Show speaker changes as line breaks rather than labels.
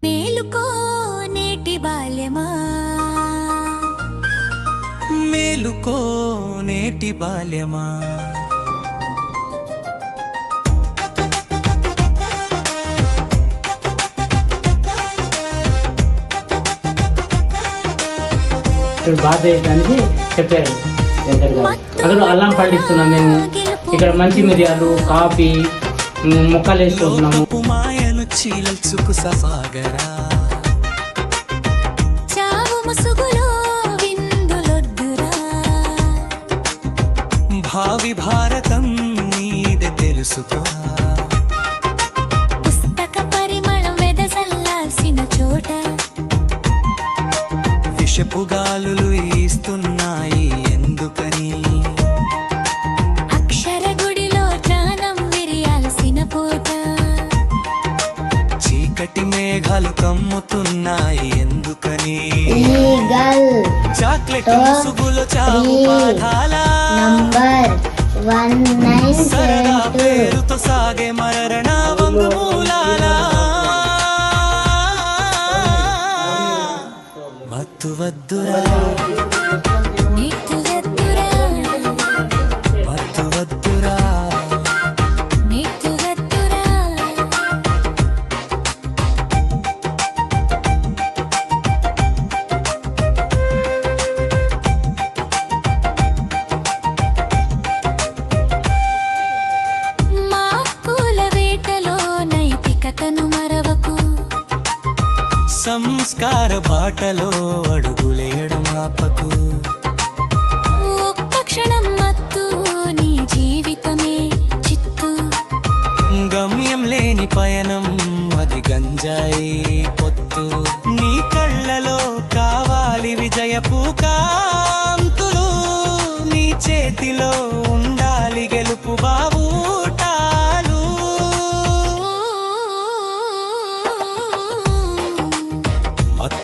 మేలుకో నేటి బాల్యమా,
మేలుకో నేటి బాల్యమా.
భారతదేశానికి చెప్పారు అక్కడ అల్లం పండిస్తున్నాం మేము. ఇక్కడ మంచి మిరియాలు, కాఫీ మొక్కలు వేసుకుంటున్నాము.
మాయను చీల్చుకు సఫాగరా భావి భారతం నీదే తెలుసుకో.
పుస్తక పరిమళం వెదజల్లాల్సిన చోట
విషపు గాలులు ఈస్తున్నాయి ఎందుకని.
అక్షర గుడిలో జ్ఞానం విరియాల్సిన పూట
చీకటి మేఘాలు కమ్ముతున్నాయి ఎందుకని. చాక్లెట్ ముసుగులో చావు పాఠాల సరదా పేరుతో సాగే మరణ వంగమూలాల మత్తు వద్దురా
నీతులెత్తురా,
మత్తు వద్దురా.
నీతులెత్తురా. మా పూల వేటలో నైతికతను మరవకు,
సంస్కార బాటలో అడుగులేయడం ఆపకు.
ఒక్క క్షణం మత్తు నీ జీవితమే చిత్తు.
గమ్యం లేని పయనం అది గంజాయి పొత్తు. నీ కళ్ళలో కావాలి విజయపు కాంతులు, నీ చేతిలో